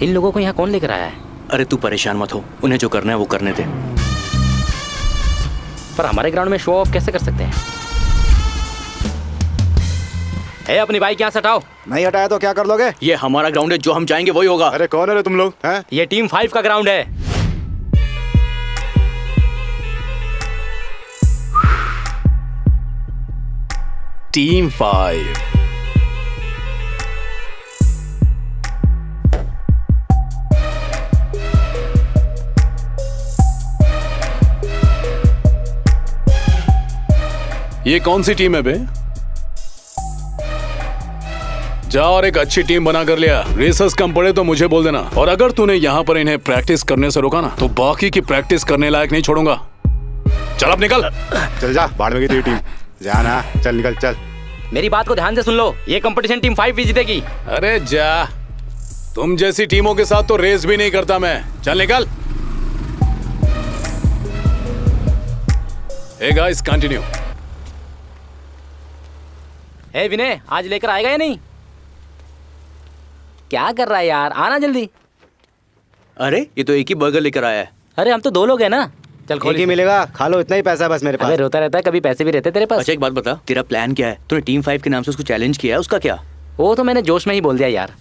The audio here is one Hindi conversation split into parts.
इन लोगों को यहाँ कौन लेकर आया है? अरे तू परेशान मत हो, उन्हें जो करना है वो करने दे। पर हमारे ग्राउंड में शो ऑफ कैसे कर सकते हैं? अपनी बाइक यहाँ से हटाओ। नहीं हटाया तो क्या कर लोगे? ये हमारा ग्राउंड है, जो हम चाहेंगे वही होगा। अरे कौन है रे तुम लोग हैं? ये टीम 5 का ग्राउंड है। टीम 5। ये कौन सी टीम है बे? जा और एक अच्छी टीम बना कर लिया। रेसर्स कम पड़े तो मुझे बोल देना। और अगर तूने यहाँ पर इन्हें प्रैक्टिस करने से रोका ना तो बाकी की प्रैक्टिस करने लायक नहीं छोड़ूंगा। चल अब निकल। चल जा, बाढ़ में गई तेरी टीम। जाना, चल निकल चल। मेरी बात को ध्यान से सुन लो, ये कंपटीशन टीम 5 भी जीतेगी। अरे जा, तुम जैसी टीमों के साथ तो रेस भी नहीं करता मैं। चल निकल। Hey guys, continue. हे विनय, आज लेकर आएगा या नहीं? क्या कर रहा है यार, आना जल्दी। अरे ये तो एक ही बर्गर लेकर आया है। अरे हम तो 2 लोग हैं ना। चल खोल। एक ही मिलेगा, खा लो, इतना ही पैसा है बस मेरे पास। अबे रोता रहता है, कभी पैसे भी रहते तेरे पास। अच्छा एक बात बता, तेरा प्लान क्या है? तूने टीम 5 के नाम से उसको चैलेंज किया है, उसका क्या? वो तो मैंने जोश में ही बोल दिया यार।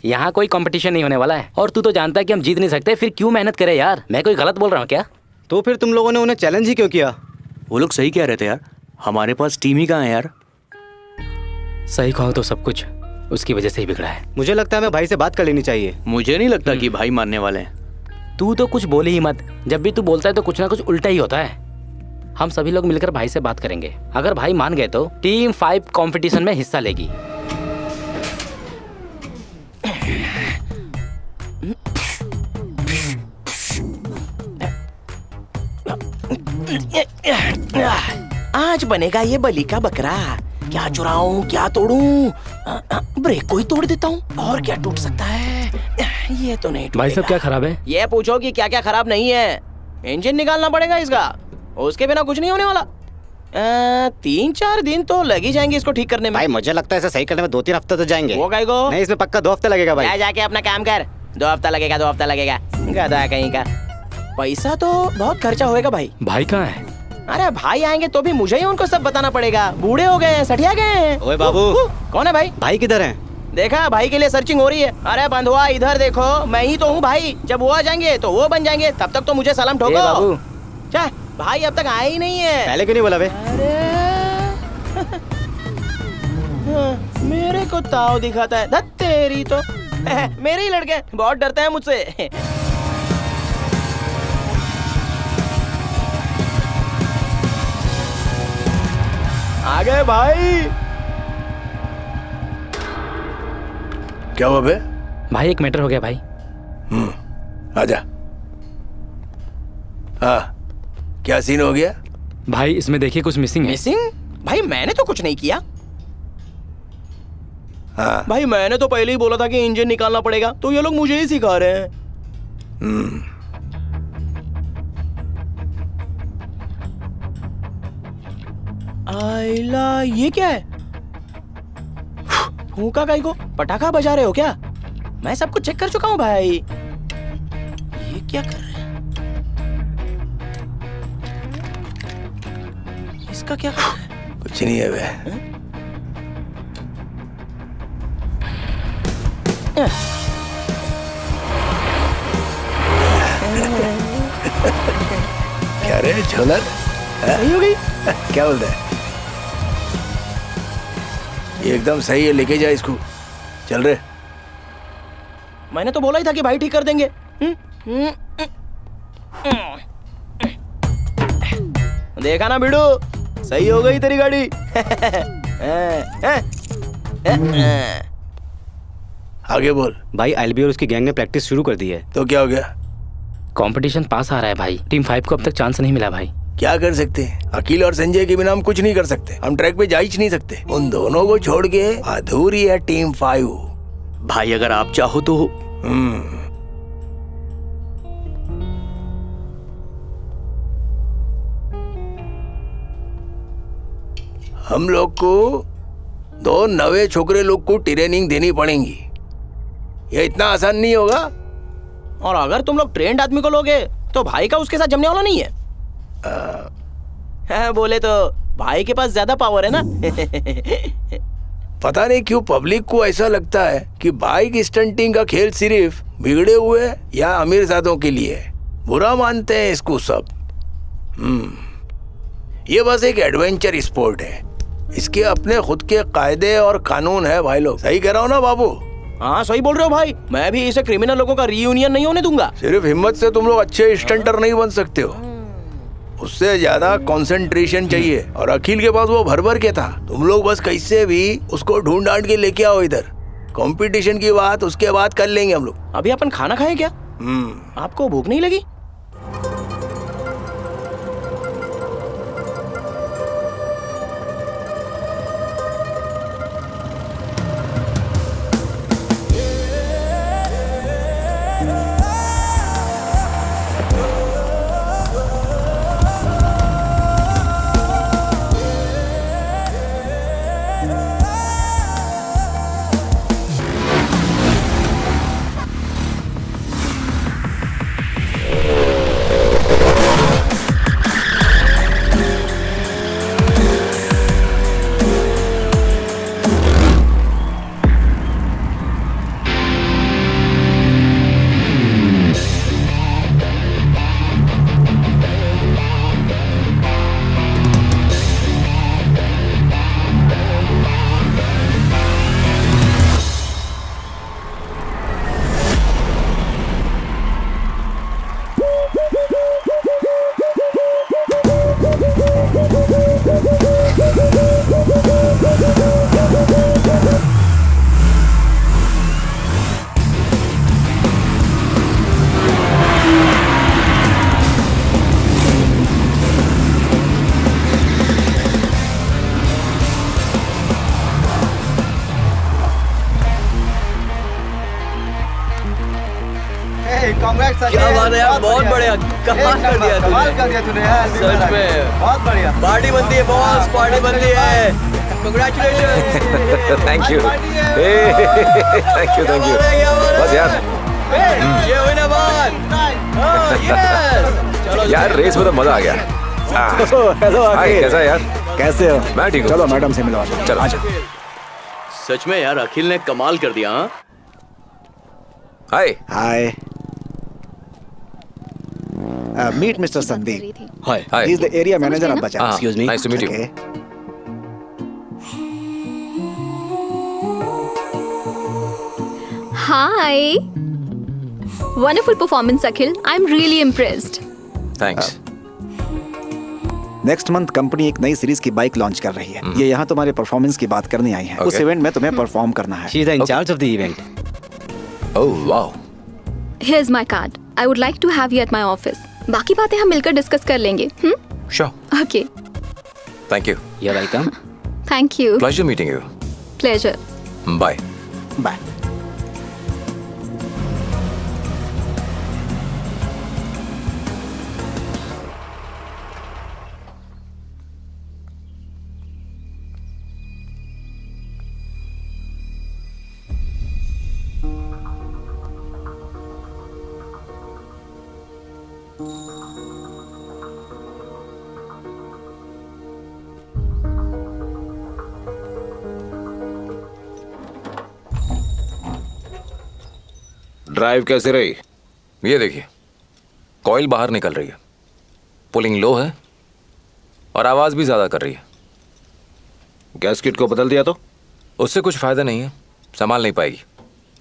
यहाँ कोई कंपटीशन नहीं होने वाला है और तू तो जानता है कि हम जीत नहीं सकते, फिर क्यों मेहनत करे यार? मैं कोई गलत बोल रहा हूँ क्या? तो फिर तुम लोगों ने उन्हें चैलेंज ही क्यों किया? वो लोग सही कह रहे थे यार, हमारे पास टीम ही कहाँ है यार। सही कहूँ तो सब कुछ उसकी वजह से ही बिगड़ा है। मुझे लगता है हमें भाई से बात कर लेनी चाहिए। मुझे नहीं लगता कि भाई मानने वाले हैं। तू तो कुछ बोले ही मत, जब भी तू बोलता है तो कुछ ना कुछ उल्टा ही होता है। हम सभी लोग मिलकर भाई से बात करेंगे, अगर भाई मान गए तो टीम 5 कंपटीशन में हिस्सा लेगी। आज बनेगा ये बलि का बकरा। क्या चुराऊं, क्या तोड़ूं? ब्रेक को ही तोड़ देता हूँ, और क्या टूट सकता है? ये तो नहीं भाई साहब क्या खराब है? ये पूछो कि क्या क्या खराब नहीं है। इंजन निकालना पड़ेगा इसका, उसके बिना कुछ नहीं होने वाला। 3-4 दिन तो लग ही जाएंगे इसको ठीक करने में। भाई मुझे लगता है इसे सही करने में 2-3 हफ्ते तो जाएंगे। वो काहे को? नहीं, इसमें पक्का 2 हफ्ते लगेगा भाई। जा जाके अपना काम कर। 2 हफ्ता लगेगा, 2 हफ्ता लगेगा, गधा कहीं का। पैसा तो बहुत खर्चा होएगा भाई। भाई कहाँ है? अरे भाई आएंगे तो भी मुझे ही उनको सब बताना पड़ेगा। बूढ़े हो गए हैं, सठिया गए हैं। ओए बाबू। कौन है भाई? भाई किधर है? देखा, भाई के लिए सर्चिंग हो रही है। अरे बंधुआ इधर देखो, मैं ही तो हूँ भाई। जब वो आ जाएंगे तो वो बन जाएंगे, तब तक तो मुझे सलाम ठोको। बाबू क्या भाई अब तक आए ही नहीं है? पहले क्यों नहीं बोला बे? अरे मेरे को ताव दिखाता है। धत तेरी तो मेरे ही लड़के बहुत डरते हैं मुझसे। आ गए भाई। क्या हुआ बे? भाई एक मैटर हो गया भाई। आजा। हाँ, क्या सीन हो गया? भाई इसमें देखिए कुछ मिसिंग है। मिसिंग? भाई मैंने तो कुछ नहीं किया। हाँ। भाई मैंने तो पहले ही बोला था कि इंजन निकालना पड़ेगा, तो ये लोग मुझे ही सिखा रहे हैं। आइला, ये क्या है? फूंका काई को? पटाखा बजा रहे हो क्या? मैं सब कुछ चेक कर चुका हूँ भाई। ये क्या कर रहे हैं? इसका क्या कर रहे हैं? कुछ नहीं है बे। क्या रे झोलर? सही हो गई? क्या बोलता है? ये एकदम सही है, लेके जा इसको। चल रे। मैंने तो बोला ही था कि भाई ठीक कर देंगे। देखा ना बिडू, सही हो गई तेरी गाड़ी। आगे बोल। भाई एलबी और उसकी गैंग ने प्रैक्टिस शुरू कर दी है। तो क्या हो गया? कंपटीशन पास आ रहा है भाई। टीम 5 को अब तक चांस नहीं मिला भाई। क्या कर सकते हैं? अकील और संजय के बिना हम कुछ नहीं कर सकते। हम ट्रैक पे जा ही नहीं सकते। उन दोनों को छोड़ के अधूरी है टीम 5। भाई अगर आप चाहो तो। हम लोग को 2 नवे छोकरे लोग को ट्रेनिंग देनी पड़ेगी। ये इतना आसान नहीं होगा। और अगर तुम लोग ट्रेंड आदमी को लोगे तो भाई का उसके साथ जमने वाला नहीं है। हाँ, बोले तो भाई के पास ज्यादा पावर है ना। पता नहीं क्यों पब्लिक को ऐसा लगता है कि बाइक स्टंटिंग का खेल सिर्फ बिगड़े हुए या अमीरजादों के लिए है। बुरा मानते हैं इसको सब। ये बस एक एडवेंचर स्पोर्ट है। इसके अपने खुद के कायदे और कानून है भाई लोग। सही कह रहा हूँ ना बाबू? हाँ सही बोल रहे हो भाई। मैं भी इसे क्रिमिनल लोगों का रीयूनियन नहीं होने दूंगा। सिर्फ हिम्मत से तुम लोग अच्छे स्टंटर नहीं बन सकते हो, उससे ज्यादा कंसंट्रेशन चाहिए। और अखिल के पास वो भर के था। तुम लोग बस कैसे भी उसको ढूंढ ढांड के लेके आओ इधर। कंपटीशन की बात उसके बाद कर लेंगे हम लोग। अभी अपन खाना खाएं क्या? आपको भूख नहीं लगी? क्या बात है यार, बहुत बढ़िया, कमाल कर दिया तूने। कमाल कर दिया तूने यार, सच में बहुत बढ़िया। पार्टी बनती है बॉस, पार्टी बनती है। Congratulation. Thank you, thank you, thank you. बस यार, ये हुई ना बात। यस, चलो यार रेस में तो मजा आ गया। हेलो हाय, कैसा है यार? कैसे हो? मैं ठीक हूँ। चलो मैडम से मिलवा दो। चलो। आजा। सच में यार अखिल ने कमाल कर दिया। हाँ hi hi. Meet mister Sandeep. Hi hi. He is the area manager of Bajaj. Excuse me. Nice to meet you. Okay. Hi. Wonderful performance, Akhil. I'm really impressed. Thanks. Next month company एक नई सीरीज की बाइक लॉन्च कर रही है। ये यहाँ तुम्हारे परफॉर्मेंस की बात करने आई है। उस Okay. इवेंट में तुम्हें परफॉर्म करना है। She is in charge of the event. Oh wow. Here's my card. I would like to have you at my office. बाकी बातें हम मिलकर डिस्कस कर लेंगे। Sure. Okay. Thank you. You're welcome. Thank you. Pleasure meeting you. Pleasure. Bye. Bye. Drive कैसे रही? ये देखिए, कॉइल बाहर निकल रही है, पुलिंग लो है और आवाज भी ज्यादा कर रही है। गैसकिट को बदल दिया तो? उससे कुछ फायदा नहीं है, संभाल नहीं पाएगी।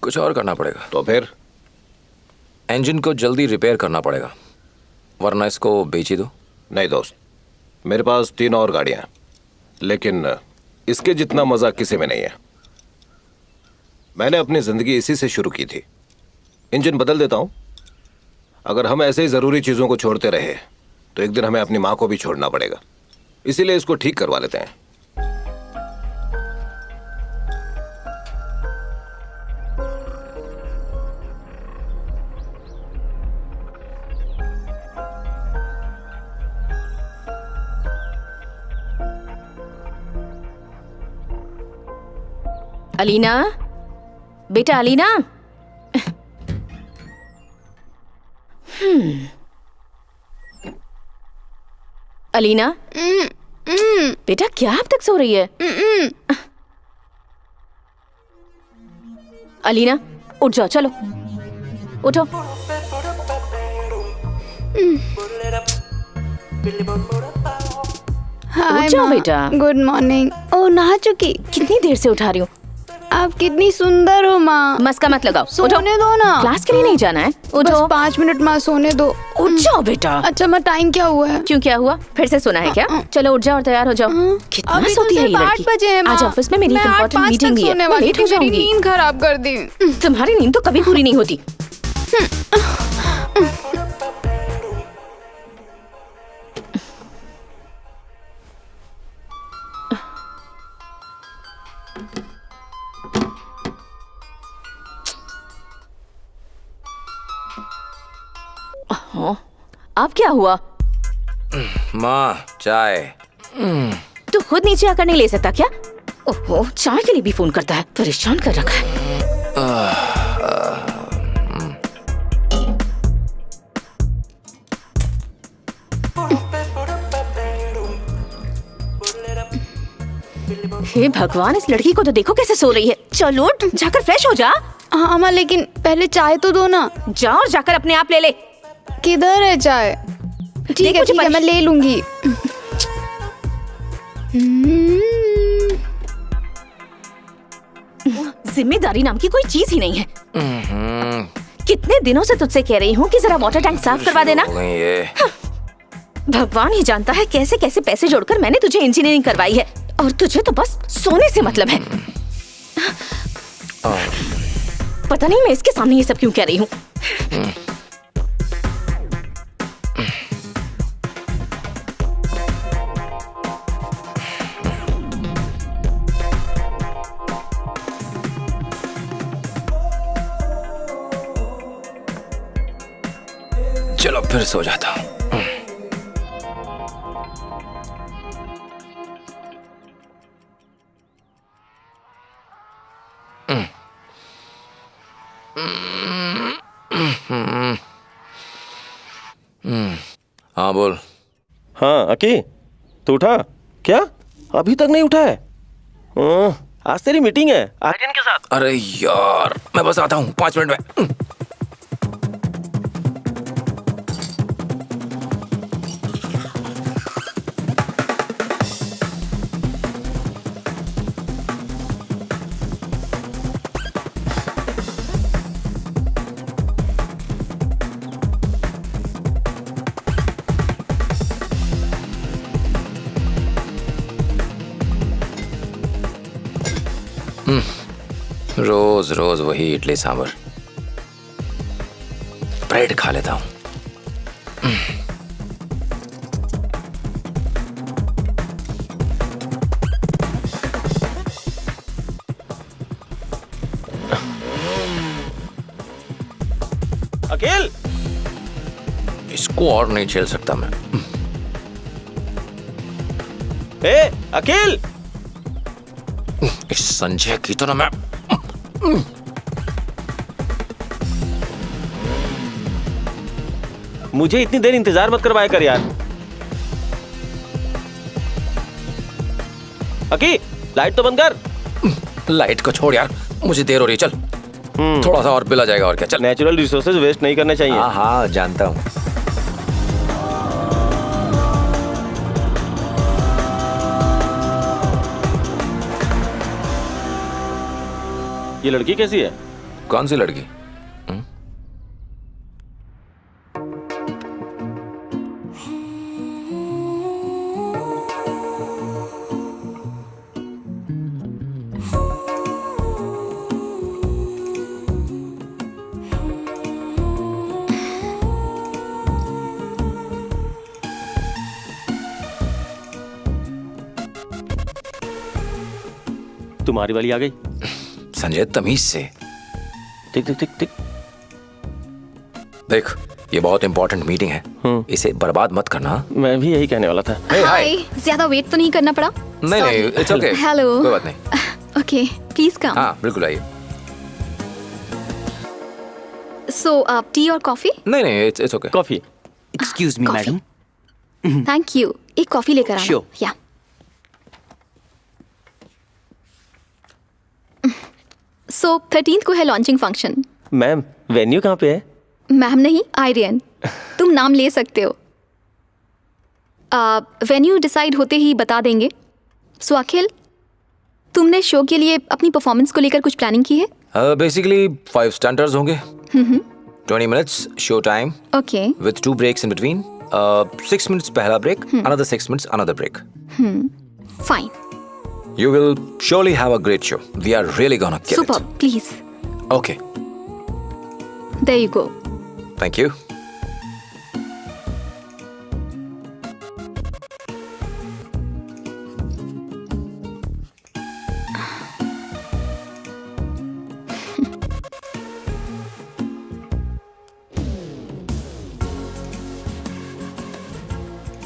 कुछ और करना पड़ेगा। तो फिर? इंजन को जल्दी रिपेयर करना पड़ेगा, वरना इसको बेच ही दो। नहीं दोस्त, मेरे पास 3 और गाड़ियां हैं, लेकिन इसके जितना मजा किसी में नहीं है। मैंने अपनी जिंदगी इसी से शुरू की थी। इंजन बदल देता हूं। अगर हम ऐसे ही जरूरी चीजों को छोड़ते रहे तो एक दिन हमें अपनी माँ को भी छोड़ना पड़ेगा। इसीलिए इसको ठीक करवा लेते हैं। अलीना, बेटा अलीना। अलीना, बेटा क्या अब तक सो रही है? अलीना उठ जाओ, चलो उठो। हाय उठ जाओ माँ। बेटा। Good morning. ओ नहा चुकी? कितनी देर से उठा रही हूँ? आप कितनी सुंदर हो माँ। मस्का मत लगाओ, उठो। सोने दो ना। क्लास के लिए नहीं जाना है, बस उठो। 5 मिनट माँ सोने दो। उठ जाओ बेटा। अच्छा माँ, टाइम क्या हुआ है? क्यों, क्या हुआ? फिर से सोना है क्या? चलो उठ जाओ और तैयार हो जाओ। कितना अभी सोती है ये सिर्फ 8 लड़की? बजे है माँ। आज ऑफिस में मेरी मैं एक 8:05 इम्पोर्टेंट मीटिंग तक भी है, सोने मैं वाली लेट थी, हो मेरी जाऊंगी। नींद खराब कर दी। तुम्हारी नींद तो कभी पूरी नहीं होती। अब क्या हुआ? माँ चाय। तू खुद नीचे आकर नहीं ले सकता क्या? ओहो, चाय के लिए भी फोन करता है, परेशान कर रखा है। हे भगवान, इस लड़की को तो देखो कैसे सो रही है। चलो उठ, जाकर फ्रेश हो जा। हाँ माँ, लेकिन पहले चाय तो दो ना। जा और जाकर अपने आप ले ले। किधर है चाय? ठीक है ठीक है, मैं ले लूंगी। जिम्मेदारी नाम की कोई चीज ही नहीं है। कितने दिनों से तुझसे कह रही हूँ कि जरा वाटर टैंक साफ करवा देना। हो गई ये। भगवान ही जानता है कैसे कैसे पैसे जोड़कर मैंने तुझे इंजीनियरिंग करवाई है, और तुझे तो बस सोने से मतलब है। पता नहीं मैं इसके सामने ये सब क्यों कह रही हूँ। चलो फिर सो जाता हूँ। हाँ बोल। हाँ अकी, तू उठा क्या? अभी तक नहीं उठा है? आज तेरी मीटिंग है आर्यन के साथ। अरे यार, मैं बस आता हूँ 5 मिनट में। रोज रोज वही इडली सांभर। ब्रेड खा लेता हूँ। अकेल, इसको और नहीं झेल सकता मैं। ए अकेल, इस संजय की तो ना मैं। मुझे इतनी देर इंतजार मत करवाया कर यार। अकी, लाइट तो बंद कर। लाइट को छोड़ यार, मुझे देर हो रही है। चल थोड़ा सा और बिल आ जाएगा, और क्या। चल। नेचुरल रिसोर्सेज वेस्ट नहीं करने चाहिए। हाँ हाँ जानता हूँ। ये लड़की कैसी है? कौन सी लड़की? तुम्हारी वाली आ गई। संजय तमीज से। टिक टिक टिक टिक। देख, ये बहुत इंपॉर्टेंट मीटिंग है, इसे बर्बाद मत करना। मैं भी यही कहने वाला था। हाय, ज्यादा वेट तो नहीं करना पड़ा? नहीं नहीं, इट्स ओके। हेलो। कोई बात नहीं। Okay, please come. हाँ बिल्कुल आइए। सो आप टी और कॉफी? नहीं नहीं, it's okay. Coffee. Excuse me Coffee. Madam. Thank you. एक कॉफी लेकर आना। Sure. या सो 13th को है लॉन्चिंग फंक्शन। मैम वेन्यू कहाँ पे है? मैम नहीं, आर्यन। तुम नाम ले सकते हो। वेन्यू डिसाइड होते ही बता देंगे। सो अखिल, तुमने शो के लिए अपनी परफॉर्मेंस को लेकर कुछ प्लानिंग की है? बेसिकली 5 स्टंटर्स होंगे, 20 minutes show time okay. with 2 breaks in between. 6 minutes पहला break, another 6 minutes another break. Fine. You will surely have a great show. We are really gonna kill super, please. it. Okay, there you go. thank you.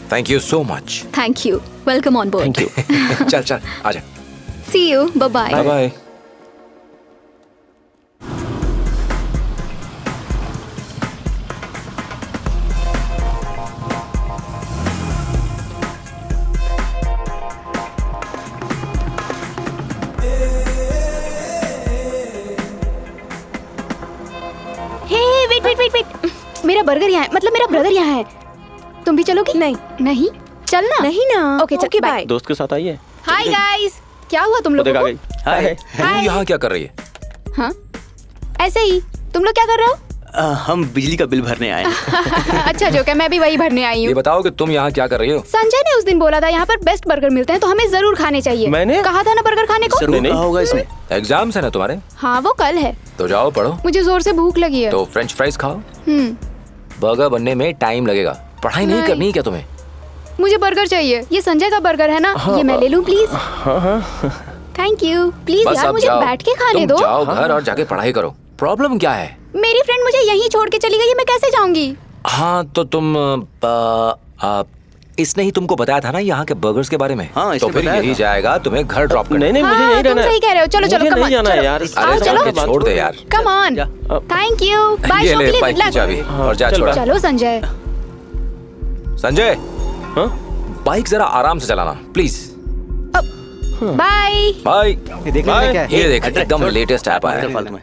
Thank you so much. Thank you. Welcome on board. Thank you. चल चल आजा। See you. Bye bye. Bye bye. Hey wait wait wait wait, मेरा बर्गर यहाँ है, मतलब मेरा ब्रदर यहाँ है। तुम भी चलोगी? नहीं नहीं, चलना। नहीं ना। ओके चल, बाय। दोस्त के साथ आई है। हाय गाइस, क्या हुआ तुम लोगों देखा को? गई। हाय। तू यहाँ क्या कर रही है? हाँ ऐसे ही। तुम लोग क्या कर रहे हो? हम बिजली का बिल भरने आए हैं। अच्छा जो क्या, मैं भी वही भरने आई ये हूँ। बताओ कि तुम यहाँ क्या कर रही हो? संजय ने उस दिन बोला था यहाँ पर बेस्ट बर्गर मिलते हैं, तो हमें जरूर खाने चाहिए। मैंने कहा था ना बर्गर खाने को। जरूर कहा होगा इसमें। एग्जाम्स है ना तुम्हारे? हाँ वो कल है। तो जाओ पढ़ो। मुझे जोर से भूख लगी है। तो फ्रेंच फ्राइज खाओ। हम्म, बर्गर बनने में टाइम लगेगा। पढ़ाई नहीं नहीं। करनी है क्या तुम्हें? मुझे बर्गर चाहिए। ये संजय का बर्गर है ना, ये मैं ले लूँ प्लीज? हाँ हाँ। Thank you. प्लीज बस यार अब मुझे जाओ। बैठ के खाने तुम दो। जाओ घर और जाके पढ़ाई करो। प्रॉब्लम क्या है? मेरी फ्रेंड मुझे यहीं छोड़ के चली गई है, मैं कैसे जाऊंगी? हाँ तो तुम इसने ही तुमको बताया था ना यहाँ के बर्गर्स के बारे में। हाँ, तो इसने फिर बताया यही था। जाएगा तुम्हें घर ड्रॉप करने। नहीं नहीं, मुझे हाँ, यहीं तुम रहना है। सही कह रहे हो। चलो चलो, मुझे come नहीं on, जाना है चलो। यार। आओ अरे चलो। जाके छोड़ दे यार। Come on. Thank you. Bye ये शो के ले लिए बाइक गुड की लक। चाबी और जा चल छोड़ा। चलो संजय। संजय हाँ? बाइक जरा आराम से चलाना प्लीज। बाय। बाय। ये देख लेना क्या है? ये देख एकदम लेटेस्ट ऐप आया है। फालतू में।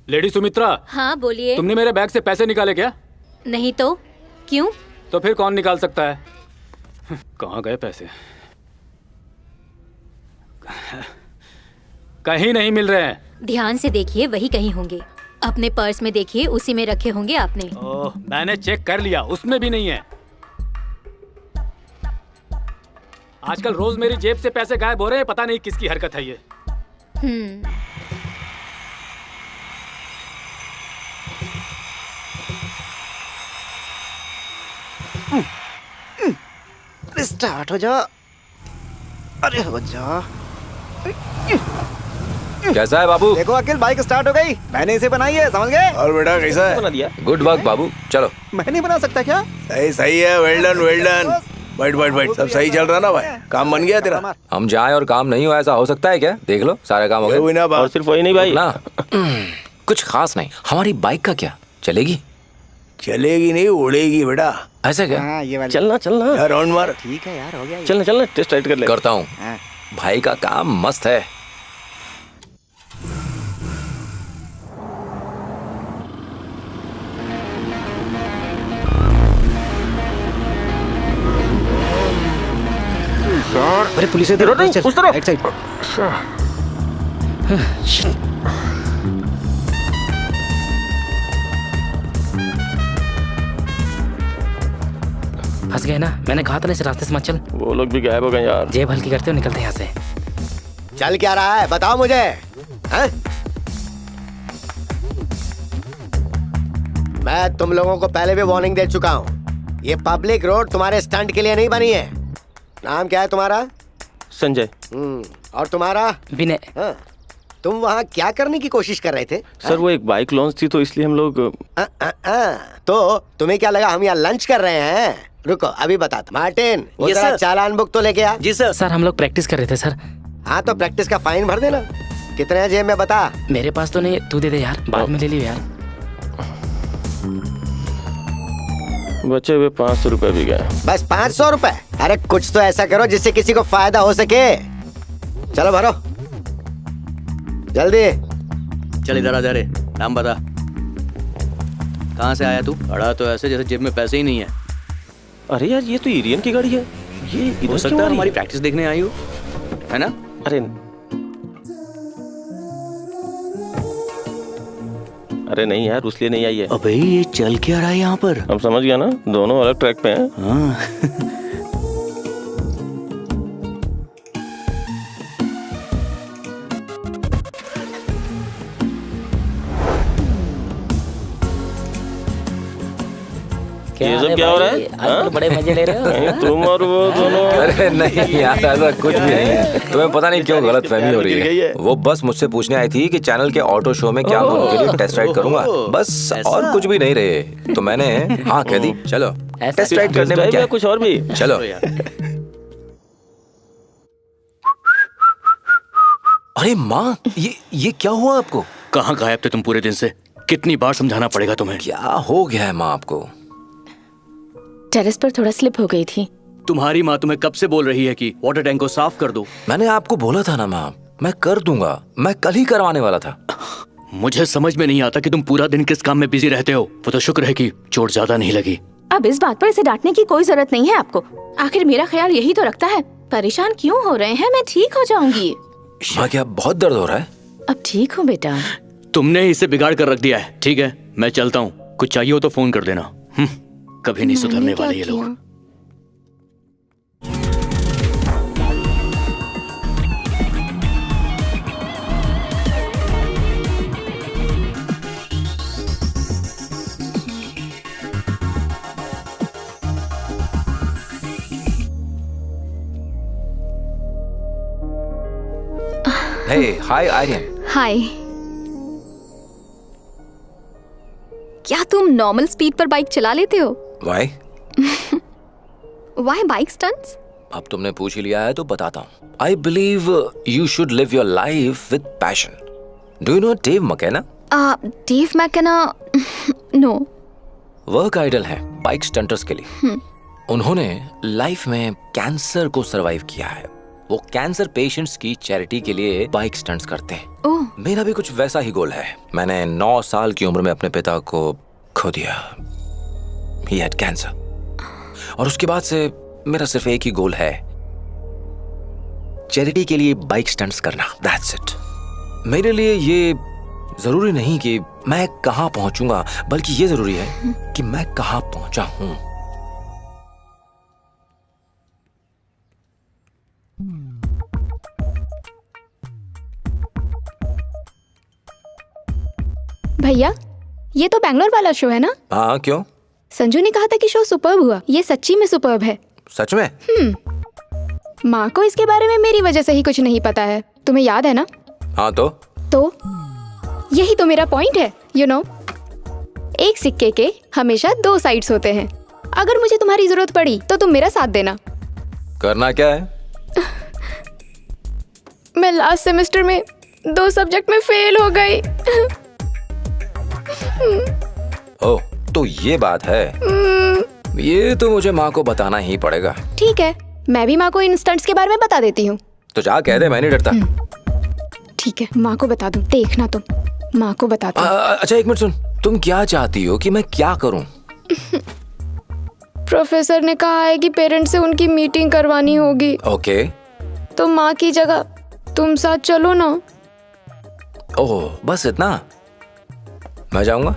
लेडी सुमित्रा, हाँ बोलिए। तुमने मेरे बैग से पैसे निकाले क्या? नहीं तो क्यों? तो फिर कौन निकाल सकता है? कहाँ गए पैसे? कहीं नहीं मिल रहे हैं। ध्यान से देखिए, वही कहीं होंगे। अपने पर्स में देखिए, उसी में रखे होंगे आपने। ओह, मैंने चेक कर लिया, उसमें भी नहीं है। आजकल रोज मेरी जेब से पैसे गायब हो रहे हैं, पता नहीं किसकी हरकत है ये। स्टार्ट हो जा। अरे हो जा। कैसा है बाबू? देखो अखिल, बाइक स्टार्ट हो गई। मैंने इसे बनाई है, समझ गए? और बेटा कैसा है? बना दिया। गुड वर्क बाबू। चलो मैं नहीं बना सकता क्या? सही सही है। Well done well done. बैठ बैठ बैठ, सब सही चल रहा ना भाई? काम बन गया तेरा? हम जाएं और काम नहीं हो, ऐसा हो सकता है क्या? देख लो सारे काम हो ये हुई गए। ना और बात। सिर्फ वही नहीं भाई। ना कुछ खास नहीं। हमारी बाइक का क्या चलेगी? चलेगी नहीं, उड़ेगी बेटा। ऐसा क्या? हाँ ये वाली। चलना चलना। यार राउंड मार। ठीक है यार, हो गया ये। चलना चलना, टेस्ट राइड कर ले। करता हूँ। हाँ। भाई का काम मस्त है। अरे पुलिस इधर इधर नहीं, चल, उस तरफ। Right side. फंस गए ना, मैंने कहा था ना इस रास्ते से मत चल। वो लोग भी गायब हो गए यार। जेब हल्की करते हो, निकलते हैं यहाँ से। चल क्या रहा है, बताओ मुझे। हैं? मैं तुम लोगों को पहले भी वार्निंग दे चुका हूँ। ये पब्लिक रोड तुम्हारे स्टंट के लिए नहीं बनी है। नाम क्या है तुम्हारा? संजय। और तुम्हारा? विनय। हाँ। तुम वहाँ क्या करने की कोशिश कर रहे थे? सर वो एक बाइक लॉन्च थी तो इसलिए हम लोग। तो तुम्हें क्या लगा हम यहाँ लंच कर रहे हैं? रुको अभी बताता। मार्टिन वो Yes, जरा sir. चालान बुक तो लेके आ। जी सर। सर हम लोग प्रैक्टिस कर रहे थे सर। हाँ तो प्रैक्टिस का फाइन भर देना। कितने हैं जेब में बता। मेरे पास तो नहीं, तू दे दे यार, बाद में ले लियो यार। बचे हुए 500 रुपए भी गए। बस 500 रुपए? अरे कुछ तो ऐसा करो जिससे किसी को फायदा हो सके। चलो भरो जल्दी। चल इधर आ जा रे, नाम बता। कहाँ से आया तू? खड़ा तो ऐसे जैसे जेब में पैसे ही नहीं है। अरे यार ये तो एरियन की गाड़ी है। ये हो इधर सकता क्यों है आ रही हमारी प्रैक्टिस देखने आई हो, है ना? अरे नहीं यार उसलिए नहीं आई है। अबे ये चल क्या रहा है यहाँ पर? हम समझ गया ना, दोनों अलग ट्रैक पे हैं। हाँ। ये सब क्या हो रहा है? आजकल बड़े मजे ले रहे हो। कहीं तुम और वो दोनों। अरे नहीं यार, ऐसा कुछ भी नहीं है। तुम्हें पता नहीं क्यों गलत फहमी हो रही है। वो बस मुझसे पूछने आई थी कि चैनल के ऑटो शो में क्या मैं उनके लिए टेस्ट राइड करूंगा, बस और कुछ भी नहीं रहे। तो मैंने हाँ कह दी। चलो टेस्ट राइड करने में क्या है? कुछ और भी चलो। अरे माँ, ये क्या हुआ आपको? कहाँ गायब थे तुम पूरे दिन से? कितनी बार समझाना पड़ेगा तुम्हें? क्या हो गया है माँ आपको? टेरेस पर थोड़ा स्लिप हो गई थी। तुम्हारी माँ तुम्हें कब से बोल रही है कि वाटर टैंक को साफ कर दो? मैंने आपको बोला था ना माँ, मैं कर दूंगा। मैं कल ही करवाने वाला था। मुझे समझ में नहीं आता कि तुम पूरा दिन किस काम में बिजी रहते हो। वो तो शुक्र है कि चोट ज्यादा नहीं लगी। अब इस बात पर इसे डांटने की कोई जरूरत नहीं है आपको। आखिर मेरा ख्याल यही तो रखता है। परेशान क्यों हो रहे हैं? मैं ठीक हो जाऊंगी। माँ क्या बहुत दर्द हो रहा है? अब ठीक हूँ बेटा। तुमने इसे बिगाड़ कर रख दिया है। ठीक है मैं चलता हूँ, कुछ चाहिए हो तो फोन कर देना। कभी नहीं सुधरने वाले ये लोग। हे हाय आर्यन। हाय। क्या तुम नॉर्मल स्पीड पर बाइक चला लेते हो? वाई? Why bike stunts? अब तुमने पूछ ही लिया है तो बताता हूँ। I believe you should live your life with passion. Do you know Dave McKenna? Dave McKenna? No. Work idol है बाइक स्टंटर्स के लिए। उन्होंने लाइफ में कैंसर को सरवाइव किया है। वो कैंसर पेशेंट्स की चैरिटी के लिए बाइक स्टंट्स करते हैं। मेरा भी कुछ वैसा ही गोल है। मैंने 9 साल की उम्र में अपने पिता को खो दिया। He had cancer। और उसके बाद से मेरा सिर्फ एक ही गोल है, चैरिटी के लिए बाइक स्टंट्स करना। That's it। मेरे लिए ये जरूरी नहीं कि मैं कहां पहुंचूंगा, बल्कि ये जरूरी है कि मैं कहां पहुंचा हूं। भैया ये तो बैंगलोर वाला शो है ना? हाँ क्यों? संजू ने कहा था कि शो सुपर्ब हुआ। ये सच्ची में सुपर्ब है। सच में? माँ को इसके बारे में मेरी वजह से ही कुछ नहीं पता है। तुम्हें याद है ना? हाँ तो यही तो मेरा पॉइंट है। यू नो, एक सिक्के के हमेशा 2 साइड्स होते हैं। अगर मुझे तुम्हारी जरूरत पड़ी तो तुम मेरा साथ देना। करना क्या है? मैं लास्ट सेमेस्टर में 2 सब्जेक्ट में फेल हो गई। ओह तो ये बात है। ये तो मुझे माँ को बताना ही पड़ेगा। ठीक है, मैं भी माँ को इन स्टंट्स के बारे में बता देती हूँ। तो जा कह दे, मैं नहीं डरता। ठीक है, माँ को बता दूँ। देखना तुम, माँ को बताती हूँ। अच्छा एक मिनट सुन, तुम क्या चाहती हो कि मैं क्या करूँ? प्रोफेसर ने कहा है कि पेरेंट्स से उनकी मीटिंग करवानी होगी। ओके। तो माँ की जगह तुम साथ चलो ना। ओह बस इतना? मैं जाऊंगा।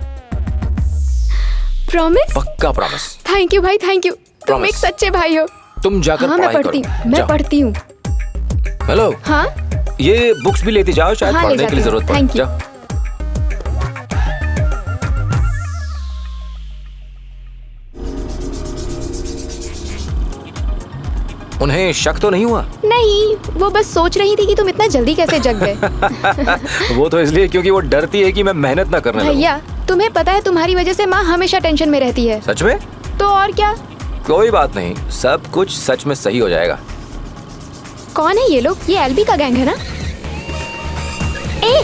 प्रॉमिस? पक्का प्रॉमिस। थैंक यू भाई, थैंक यू। तुम एक सच्चे भाई हो। तुम जाकर हाँ, पढ़ाई करो। मैं पढ़ती हूँ। हेलो। हाँ ये बुक्स भी लेती जाओ, शायद हाँ, पढ़ने के लिए जरूरत पड़े। Thank you. जाओ। उन्हें शक तो नहीं हुआ? नहीं, वो बस सोच रही थी कि तुम इतना जल्दी कैसे जग गए। वो तो इसलिए क्योंकि वो डरती है कि मैं मेहनत ना करने लगूं। भैया तुम्हें पता है तुम्हारी वजह से माँ हमेशा टेंशन में रहती है। सच में? तो और क्या, कोई बात नहीं, सब कुछ सच में सही हो जाएगा। कौन है ये लोग? ये एलबी का गैंग है ना? ए!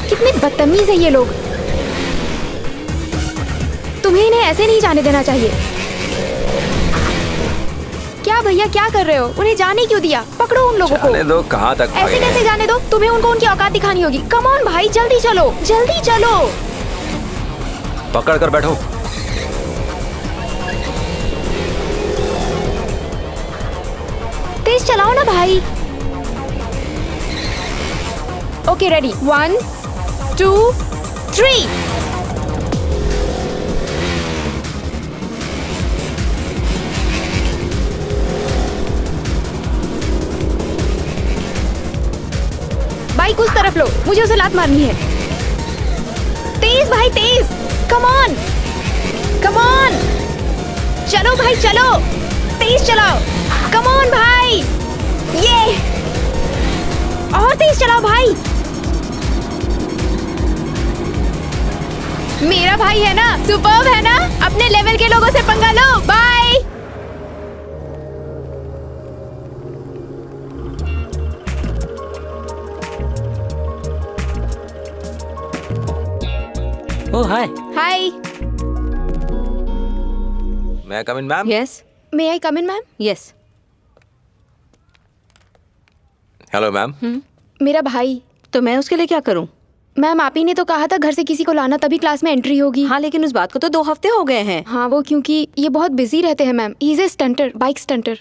कितने बदतमीज है ये लोग। तुम्हें इन्हें ऐसे नहीं जाने देना चाहिए। क्या भैया क्या कर रहे हो? उन्हें जाने क्यों दिया? पकड़ो उन लोगों को। जाने दो, कहाँ तक ऐसे भागेंगे? कैसे जाने दो? तुम्हें उनको उनकी औकात दिखानी होगी। कम ऑन भाई, जल्दी चलो, जल्दी चलो। पकड़ कर बैठो। तेज चलाओ ना भाई। Okay ready, 1 2 3। बाइक उस तरफ लो, मुझे उसे लात मारनी है। तेज भाई तेज, कम ऑन कम ऑन। चलो भाई चलो, तेज चलाओ, कम ऑन भाई। ये और तेज चलाओ भाई। मेरा भाई है ना, सुपर्ब है ना। अपने लेवल के लोगों से पंगा लो। बाय। ओ हाय। हाय। मैं come in ma'am? Yes may I come in ma'am? Yes. Hello ma'am. मेरा भाई। तो मैं उसके लिए क्या करूं? मैम आप ही ने तो कहा था घर से किसी को लाना तभी क्लास में एंट्री होगी। हाँ लेकिन उस बात को तो 2 हफ्ते हो गए हैं। हाँ वो क्योंकि ये बहुत बिजी रहते हैं ma'am. He is a stunter, bike stunter.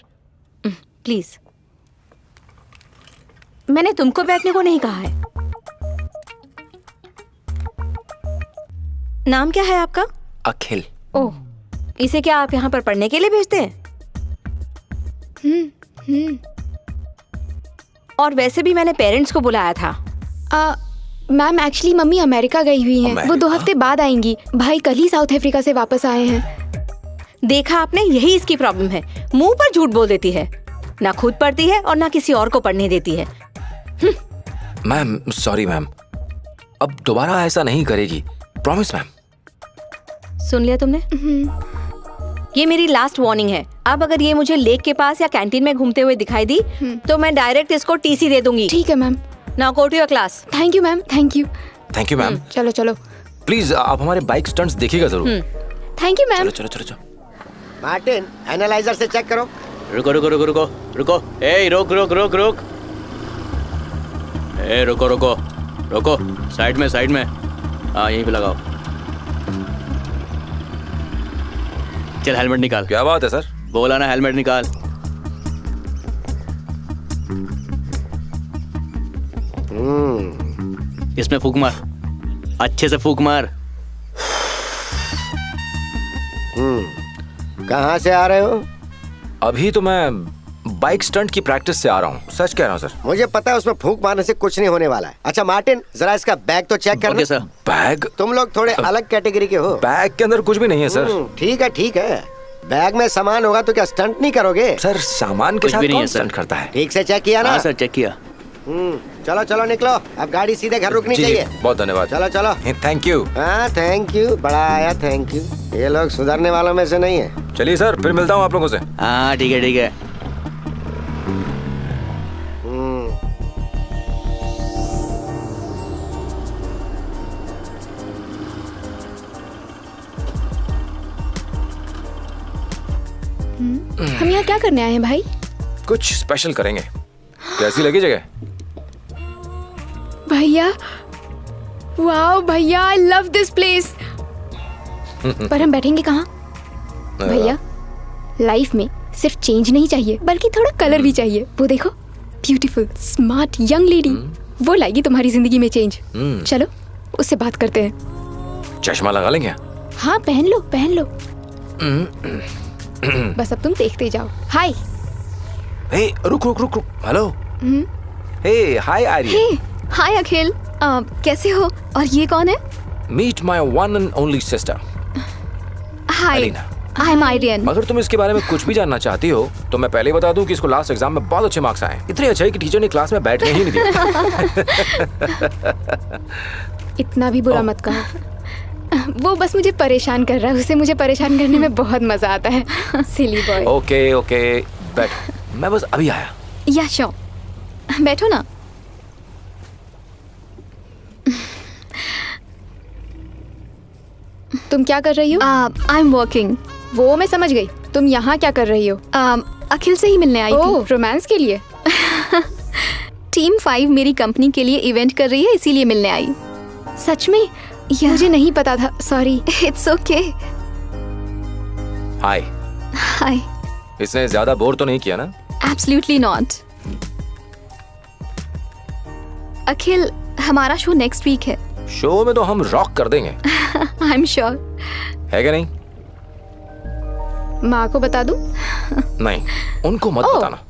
Please, मैंने तुमको बैठने को नहीं कहा है। नाम क्या है आपका? अखिल। ओह, इसे क्या आप यहाँ पर पढ़ने के लिए भेजते हैं? और वैसे भी मैंने पेरेंट्स को बुलाया था। मैम एक्चुअली मम्मी अमेरिका गई हुई हैं। वो 2 हफ्ते बाद आएंगी। भाई कल ही साउथ अफ्रीका से वापस आए हैं। देखा आपने, यही इसकी प्रॉब्लम है। मुंह पर झूठ बोल देती है, ना खुद पढ़ती है और ना किसी और को पढ़ने देती है। मैम सॉरी मैम, अब दोबारा ऐसा नहीं करेगी, प्रॉमिस मैम। सुन लिया तुमने? ये मेरी लास्ट वार्निंग है। अब अगर ये मुझे लेक के पास या कैंटीन में घूमते हुए दिखाई दी तो मैं डायरेक्ट इसको टीसी दे दूंगी। ठीक है ma'am. Now go to your class. Thank you ma'am, thank you. Thank you ma'am. चलो चलो। प्लीज आप हमारे बाइक स्टंट्स देखिएगा जरूर। Thank you ma'am. चलो चलो चलो चलो। मार्टिन एनालाइजर से चेक करो। रुको रुको रुको रुको रुको, ए रुक रुक रुक रुक, ए रुको रुको रुको, साइड में हाँ यहीं पे लगाओ। चल हेलमेट निकाल। क्या बात है सर? बोला ना हेलमेट निकाल। इसमें फूंक मार, अच्छे से फूंक मार। कहाँ से आ रहे हो? अभी तो मैं बाइक स्टंट की प्रैक्टिस से आ रहा हूँ, सच कह रहा हूँ सर। मुझे पता है उसमें फूंक मारने से कुछ नहीं होने वाला है। अच्छा मार्टिन, जरा इसका बैग तो चेक करना। सर। बैग? तुम लोग थोड़े अलग कैटेगरी के हो। बैग के अंदर कुछ भी नहीं है सर। ठीक है ठीक है, बैग में सामान होगा तो क्या स्टंट नहीं करोगे? सर सामान के साथ कौन स्टंट करता है? ठीक से चेक किया ना? हाँ सर चेक किया। चलो चलो निकलो, अब गाड़ी सीधे घर रुकनी चाहिए। बहुत धन्यवाद। चलो चलो। Thank you. हाँ थैंक यू, बड़ा आया थैंक यू। ये लोग सुधरने वालों में से नहीं है। चलिए सर, फिर मिलता हूँ आप लोगों से। हाँ ठीक है ठीक है। हम यहाँ क्या करने आए हैं भाई? कुछ स्पेशल करेंगे। कैसी लगी जगह? भैया वाओ भैया, आई लव दिस प्लेस। पर हम बैठेंगे कहाँ? भैया लाइफ में सिर्फ चेंज नहीं चाहिए बल्कि थोड़ा कलर भी चाहिए। वो देखो, ब्यूटीफुल स्मार्ट यंग लेडी, वो लाएगी तुम्हारी जिंदगी में चेंज। चलो उससे बात करते हैं। चश्मा लगा लेंगे? हाँ पहन लो पहन लो। बस अब तुम देखते जाओ। हाय। हे रुक रुक रुक रुक, हेलो। हे हाय आर्यन। हाय अखिल, कैसे हो? और ये कौन है? Meet my one and only sister hi, I am Aryan. अगर तुम इसके बारे में कुछ भी जानना चाहती हो तो मैं पहले ही बता दूं कि इसको लास्ट एग्जाम में बहुत अच्छे मार्क्स आए। इतने अच्छे कि टीचर ने क्लास में बैठने ही नहीं दिया। इतना भी बुरा मत कहो। वो बस मुझे परेशान कर रहा है, उसे मुझे परेशान करने में बहुत मजा आता है। सिली बॉय। ओके ओके बैठ, मैं बस अभी आया। या श्योर, बैठो ना। तुम क्या कर रही हो? I am working. वो मैं समझ गई, तुम यहाँ क्या कर रही हो? अखिल से ही मिलने आई थी। रोमांस के लिए? टीम 5 मेरी कंपनी के लिए इवेंट कर रही है, इसीलिए मिलने आई। सच में? मुझे नहीं पता था, sorry. It's okay. Hi. Hi. इसने ज्यादा बोर तो नहीं किया ना? Absolutely not. अखिल, हमारा शो नेक्स्ट वीक है। शो में तो हम रॉक कर देंगे। I am sure. है कि नहीं? माँ को बता दूं? नहीं, उनको मत बताना।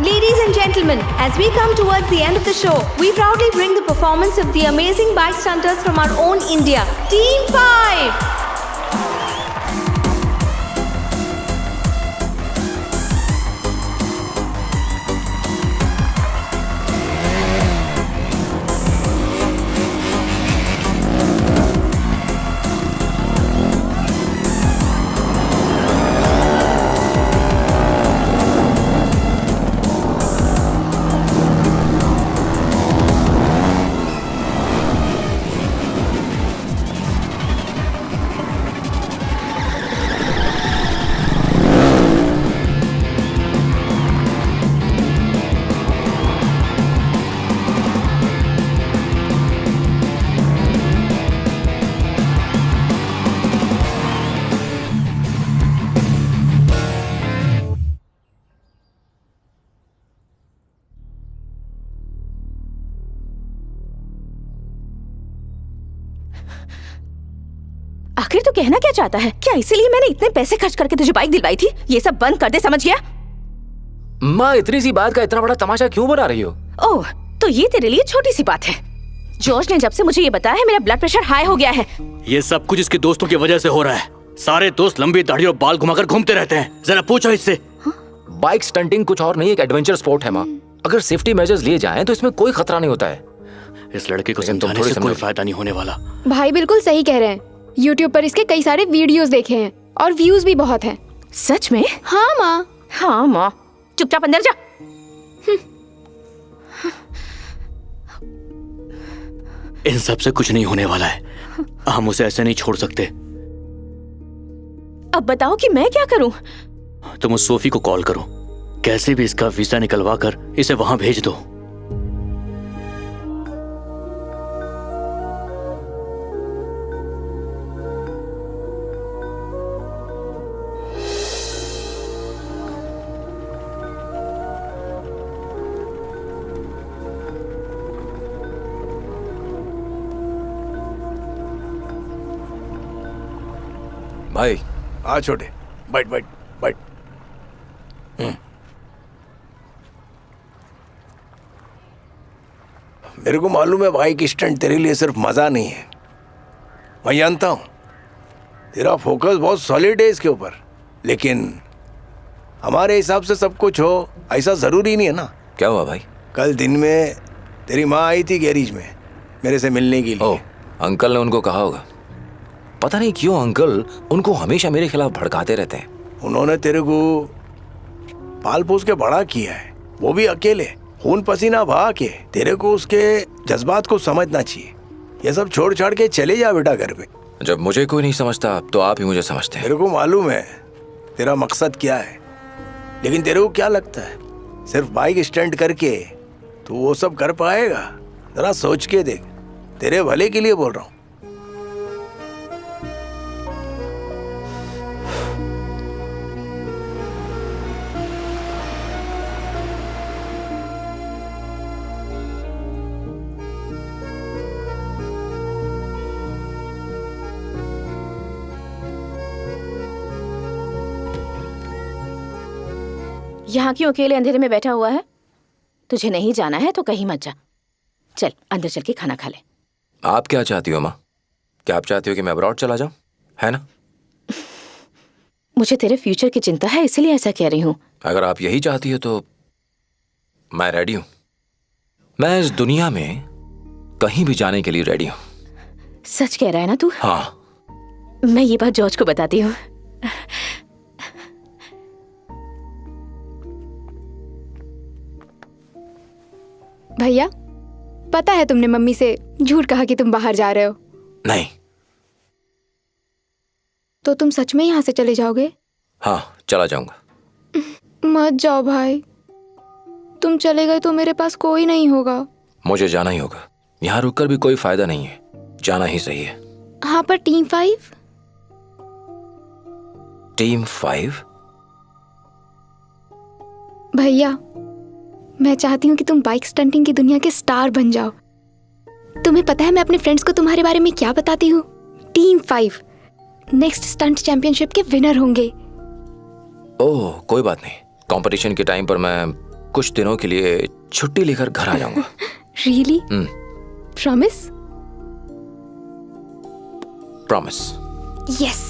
Ladies and gentlemen, as we come towards the end of the show, we proudly bring the performance of the amazing bike stunters from our own India, Team 5. आखिर तू कहना क्या चाहता है? क्या इसीलिए मैंने इतने पैसे खर्च करके तुझे बाइक दिलवाई थी? ये सब बंद कर दे, समझ गया? माँ, इतनी सी बात का इतना बड़ा तमाशा क्यों बना रही हो? ओह, तो ये तेरे लिए छोटी सी बात है। जॉर्ज ने जब से मुझे ये बताया है, मेरा ब्लड प्रेशर हाई हो गया है। ये सब कुछ इसके दोस्तों की वजह से हो रहा है। सारे दोस्त लंबी दाढ़ी और बाल घुमाकर घूमते रहते हैं। जरा पूछो इससे। बाइक स्टंटिंग कुछ और नहीं, एक एडवेंचर स्पोर्ट है माँ। अगर सेफ्टी मेजर्स लिए जाएं तो इसमें कोई खतरा नहीं होता है। इस लड़के को समझाने से कोई फायदा नहीं होने वाला। भाई बिल्कुल सही कह रहे हैं। YouTube पर इसके कई सारे वीडियोस देखे हैं और व्यूज भी बहुत हैं। सच में? हाँ माँ। हाँ माँ, चुपचाप अंदर जा। इन सब से कुछ नहीं होने वाला है। हम उसे ऐसे नहीं छोड़ सकते। अब बताओ कि मैं क्या करूं? तुम उस सोफी को कॉल करो, कैसे भी इसका वीजा निकलवा कर इसे वहां भेज दो। भाई। हाँ छोटे, बैठ बैठ बैठ। मेरे को मालूम है भाई कि स्टंट तेरे लिए सिर्फ मजा नहीं है। मैं जानता हूँ तेरा फोकस बहुत सॉलिड है इसके ऊपर, लेकिन हमारे हिसाब से सब कुछ हो ऐसा जरूरी नहीं है ना। क्या हुआ भाई? कल दिन में तेरी माँ आई थी गैरेज में मेरे से मिलने के लिए। ओह, अंकल ने उनको कहा होगा। पता नहीं क्यों अंकल उनको हमेशा मेरे खिलाफ भड़काते रहते हैं। उन्होंने तेरे को पाल पोस के बड़ा किया है, वो भी अकेले, खून पसीना बहा के। तेरे को उसके जज्बात को समझना चाहिए। ये सब छोड़ छाड़ के चले जा बेटा घर पे। जब मुझे कोई नहीं समझता तो आप ही मुझे समझते हैं। तेरे को मालूम है तेरा मकसद क्या है, लेकिन तेरे को क्या लगता है सिर्फ बाइक स्टंट करके तू वो सब कर पाएगा? जरा सोच के देख, तेरे भले के लिए बोल रहा हूँ। यहाँ क्यों अकेले अंधेरे में बैठा हुआ है? तुझे नहीं जाना है तो कहीं मत जा। चल अंदर चल के खाना खा ले। आप क्या चाहती हो माँ? क्या आप चाहती हो कि मैं अब्रॉड चला जाऊं, है ना? मुझे तेरे फ्यूचर की चिंता है, इसलिए ऐसा कह रही हूँ। अगर आप यही चाहती हो तो मैं रेडी हूं। मैं इस दुनिया में कहीं भी जाने के लिए रेडी हूँ। सच कह रहा है ना तू? हाँ। मैं ये बात जॉर्ज को बताती हूँ। भैया, पता है तुमने मम्मी से झूठ कहा कि तुम बाहर जा रहे हो? नहीं। तो तुम सच में यहाँ से चले जाओगे? हाँ, चला जाऊंगा। मत जाओ भाई, तुम चले गए तो मेरे पास कोई नहीं होगा। मुझे जाना ही होगा, यहाँ रुककर भी कोई फायदा नहीं है, जाना ही सही है। हाँ, पर टीम 5? टीम 5? भैया, मैं चाहती हूँ कि तुम बाइक स्टंटिंग की दुनिया के स्टार बन जाओ। तुम्हें पता है मैं अपने फ्रेंड्स को तुम्हारे बारे में क्या बताती हूँ? टीम 5 नेक्स्ट स्टंट चैंपियनशिप के विनर होंगे। ओह, कोई बात नहीं। कंपटीशन के टाइम पर मैं कुछ दिनों के लिए छुट्टी लेकर घर आ जाऊंगा। रियली? प्रॉमिस? प्रॉमिस। यस।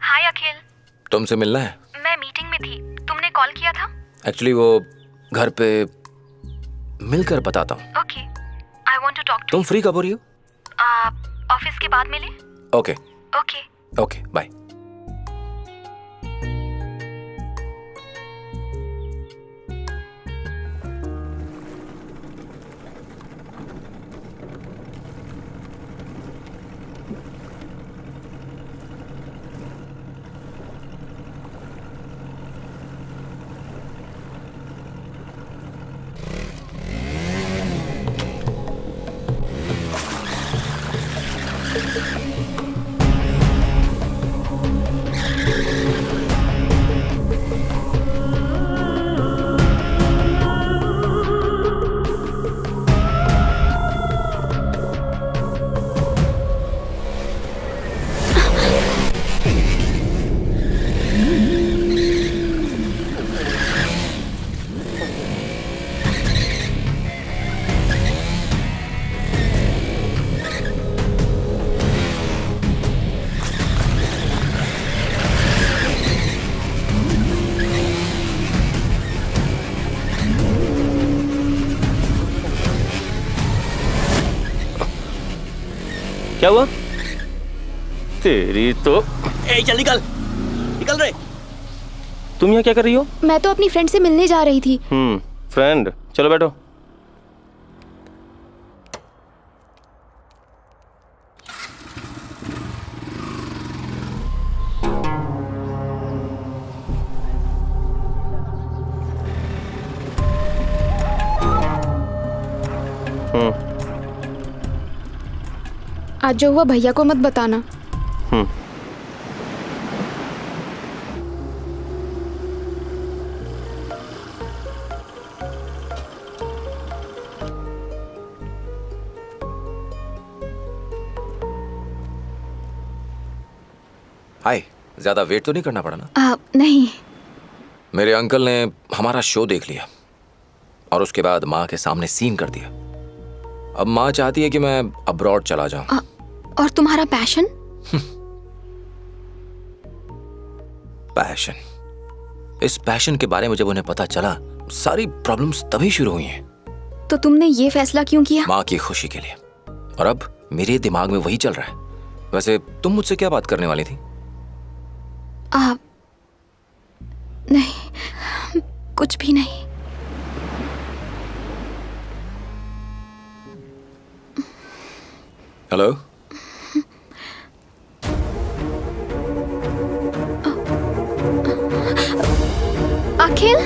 हाय अखिल। तुमसे मिलना है? मैं मीटिंग में थी, तुमने कॉल किया था? एक्चुअली वो घर पे मिलकर बताता हूँ। Okay, I want to talk to. तुम फ्री कब हो रही हो? ऑफिस के बाद मिले? Okay okay. Okay, bye. क्या हुआ? तेरी तो। चल निकल निकल रे। तुम यहाँ क्या कर रही हो? मैं तो अपनी फ्रेंड से मिलने जा रही थी। फ्रेंड, चलो बैठो। आज जो हुआ भैया को मत बताना। हाय, ज्यादा वेट तो नहीं करना पड़ा ना? नहीं। मेरे अंकल ने हमारा शो देख लिया और उसके बाद माँ के सामने सीन कर दिया। अब माँ चाहती है कि मैं अब्रॉड चला जाऊं। और तुम्हारा पैशन? पैशन? इस पैशन के बारे में जब उन्हें पता चला, सारी प्रॉब्लम्स तभी शुरू हुई हैं। तो तुमने ये फैसला क्यों किया? माँ की खुशी के लिए। और अब मेरे दिमाग में वही चल रहा है। वैसे तुम मुझसे क्या बात करने वाली थी? नहीं, कुछ भी नहीं। हेलो? अखिल?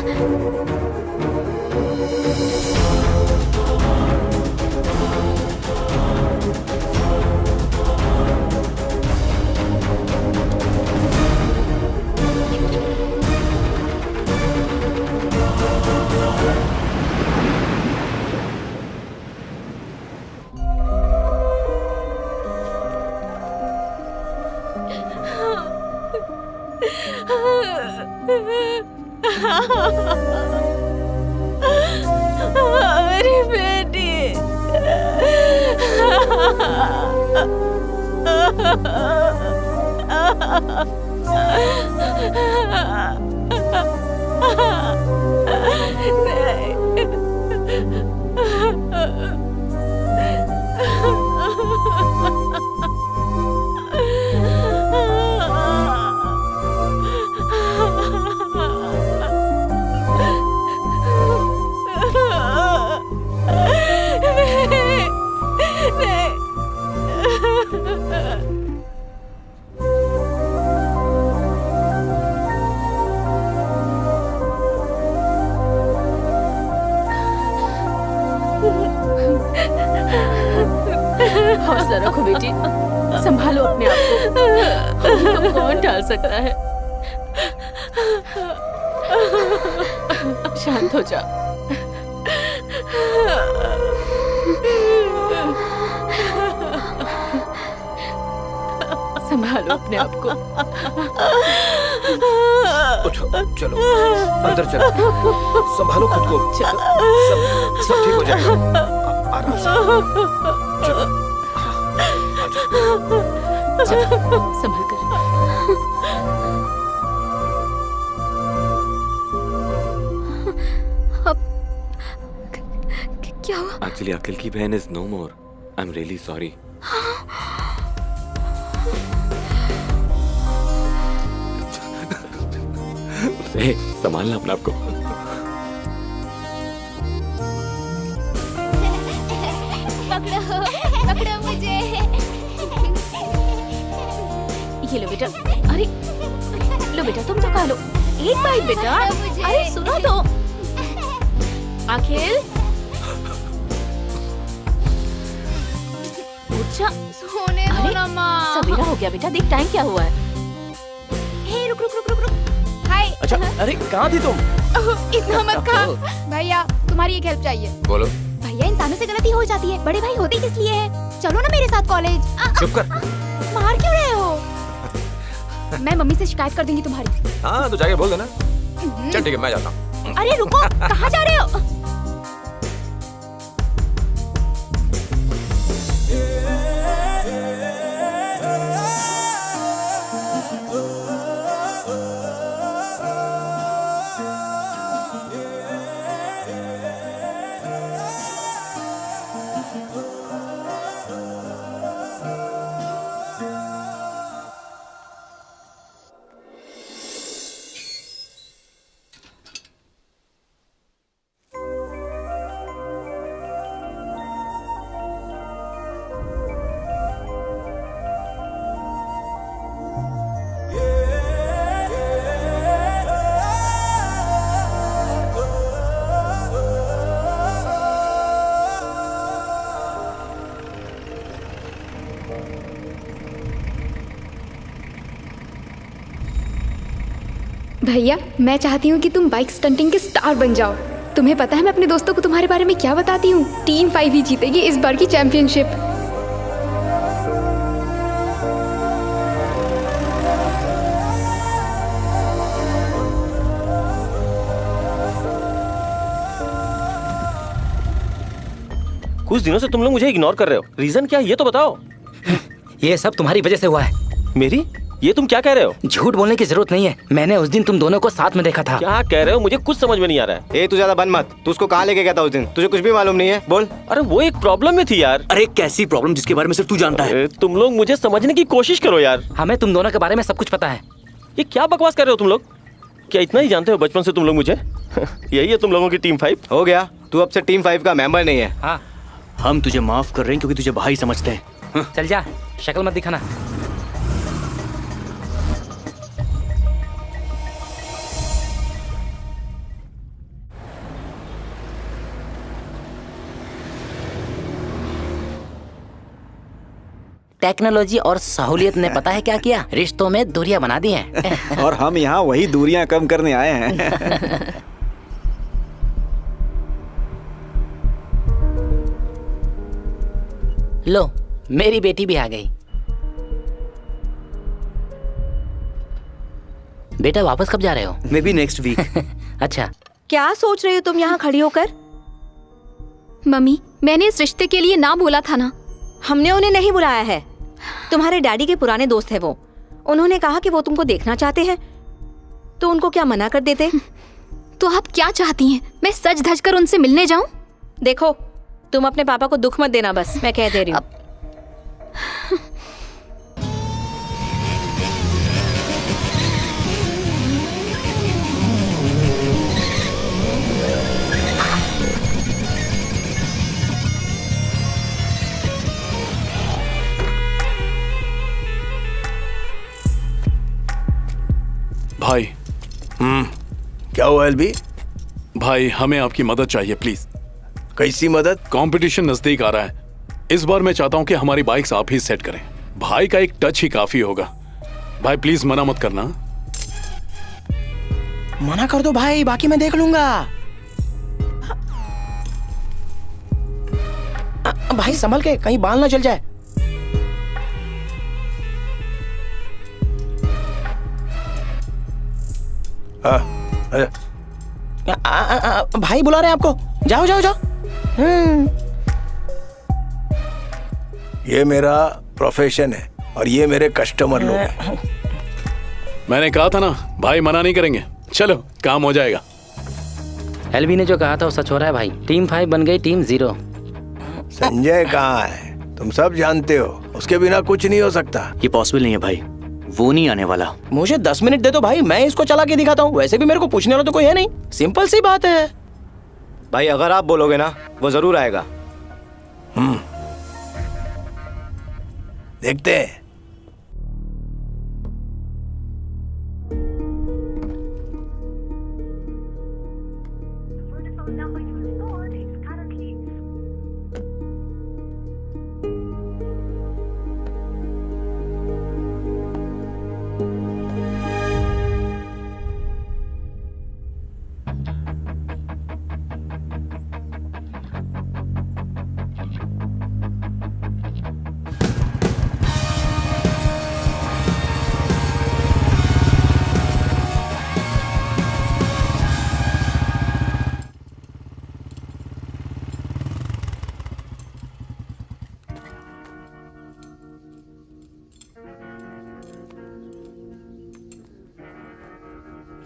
मेरी बेटी। हौसला रखो बेटी, संभालो अपने आप को। उनको कौन टाल सकता है? शांत हो जा। संभालो अपने आप को। उठो, चलो अंदर चलो, संभालो खुद को। चलो, सब ठीक हो जाएगा। आराम से चलो, संभल कर। क्या हुआ? एक्चुअली अखिल की बहन is no more. I am really sorry. संभालना अपने आप को। पकड़ो, पकड़ो मुझे। ये लो बेटा। अरे लो बेटा, तुम तो खा लो। एक बाइट बेटा। अरे सुनो तो। अखिल उठ जा। सोने दो ना माँ। सवेरा हो गया बेटा, देख टाइम क्या हुआ है। हे रुक रुक रुक रुक रुक। हाय। अच्छा, अरे कहाँ थी तुम? इतना मत खा। भैया तुम्हारी एक हेल्प चाहिए। बोलो। भैया इंसानों से गलती हो जाती है, बड़े भाई होते किस लिए है? चलो ना मेरे साथ कॉलेज। चुप कर। मार क्यों रहे हो? मैं मम्मी से शिकायत कर दूंगी तुम्हारी। हाँ तो जाके बोल देना। चल ठीक है, मैं जाता हूँ। अरे रुको, कहाँ जा रहे हो? भैया मैं चाहती हूँ कि तुम बाइक स्टंटिंग के स्टार बन जाओ। तुम्हें पता है मैं अपने दोस्तों को तुम्हारे बारे में क्या बताती हूँ? टीम 5 ही जीतेगी इस बार की चैंपियनशिप। कुछ दिनों से तुम लोग मुझे इग्नोर कर रहे हो, रीजन क्या है ये तो बताओ। ये सब तुम्हारी वजह से हुआ है। मेरी? ये तुम क्या कह रहे हो? झूठ बोलने की जरूरत नहीं है, मैंने उस दिन तुम दोनों को साथ में देखा था। क्या कह रहे हो? मुझे कुछ समझ में नहीं आ रहा है। ए तू ज्यादा बन मत। तू उसको कहाँ लेके गया था उस दिन? तुझे कुछ भी मालूम नहीं है? बोल। अरे वो एक प्रॉब्लम में थी यार। अरे कैसी प्रॉब्लम जिसके बारे में सिर्फ तू जानता है? तुम लोग मुझे समझने की कोशिश करो यार। हमें तुम दोनों के बारे में सब कुछ पता है। ये क्या बकवास कर रहे हो तुम लोग? क्या इतना ही जानते हो बचपन से तुम लोग मुझे? यही है तुम लोगों की टीम 5? हो गया, तू अब से टीम 5 का मेंबर नहीं है। हाँ हम तुझे माफ कर रहे हैं क्योंकि तुझे भाई समझते हैं। चल जा, शक्ल मत दिखाना। टेक्नोलॉजी और सहूलियत ने पता है क्या किया? रिश्तों में दूरियां बना दी हैं। और हम यहाँ वही दूरियां कम करने आए हैं। लो मेरी बेटी भी आ गई। बेटा वापस कब जा रहे हो? Maybe next week. अच्छा, क्या सोच रही हो तुम यहाँ खड़ी होकर? मम्मी, मैंने इस रिश्ते के लिए ना बोला था ना। हमने उन्हें नहीं बुलाया है। तुम्हारे डैडी के पुराने दोस्त है वो। उन्होंने कहा कि वो तुमको देखना चाहते हैं, तो उनको क्या मना कर देते? तो आप क्या चाहती हैं? मैं सज धज कर उनसे मिलने जाऊं? देखो, तुम अपने पापा को दुख मत देना, बस मैं कह दे रही हूँ। भाई। क्या हुआ एलबी? भाई हमें आपकी मदद चाहिए प्लीज। कैसी मदद? कंपटीशन नजदीक आ रहा है। इस बार मैं चाहता हूं कि हमारी बाइक्स आप ही सेट करें। भाई का एक टच ही काफी होगा। भाई प्लीज मना मत करना। मना कर दो भाई, बाकी मैं देख लूंगा। भाई संभल के, कहीं बाल ना जल जाए। भाई बुला रहे हैं आपको, जाओ जाओ जाओ। ये मेरा प्रोफेशन है और ये मेरे कस्टमर लोग हैं। मैंने कहा था ना, भाई मना नहीं करेंगे। चलो काम हो जाएगा। एलबी ने जो कहा था वो सच हो रहा है भाई। टीम 5 बन गई टीम 0। संजय कहाँ है? तुम सब जानते हो, उसके बिना कुछ नहीं हो सकता। ये पॉसिबल नहीं है भाई, वो नहीं आने वाला। मुझे 10 मिनट दे दो भाई, मैं इसको चला के दिखाता हूँ। वैसे भी मेरे को पूछने वाला तो कोई है नहीं, सिंपल सी बात है। भाई अगर आप बोलोगे ना, वो जरूर आएगा। देखते हैं।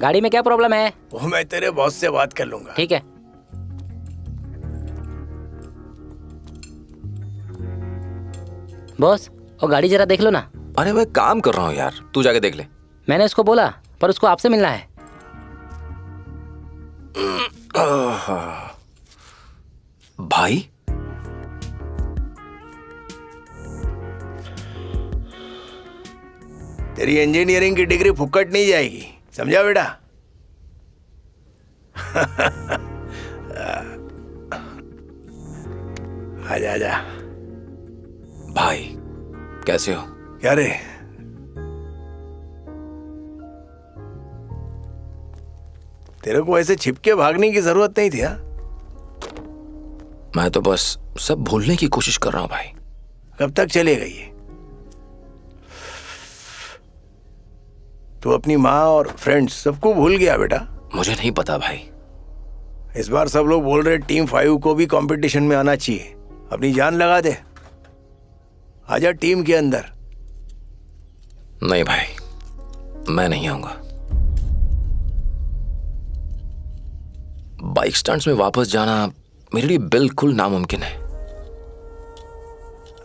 गाड़ी में क्या प्रॉब्लम है? वो मैं तेरे बॉस से बात कर लूंगा। ठीक है। बॉस, वो गाड़ी जरा देख लो ना। अरे मैं काम कर रहा हूँ यार, तू जाके देख ले। मैंने उसको बोला, पर उसको आपसे मिलना है। भाई तेरी इंजीनियरिंग की डिग्री फुक्कट नहीं जाएगी, समझा बेटा? आजा आजा। भाई कैसे हो? क्या रे? तेरे को ऐसे छिपके भागने की जरूरत नहीं थी। हाँ, मैं तो बस सब भूलने की कोशिश कर रहा हूँ भाई। कब तक चलेगा ये? तू अपनी माँ और फ्रेंड्स सबको भूल गया बेटा? मुझे नहीं पता भाई। इस बार सब लोग बोल रहे टीम 5 को भी कंपटीशन में आना चाहिए। अपनी जान लगा दे, आजा टीम के अंदर। नहीं भाई, मैं नहीं आऊंगा। बाइक स्टंट्स में वापस जाना मेरे लिए बिल्कुल नामुमकिन है।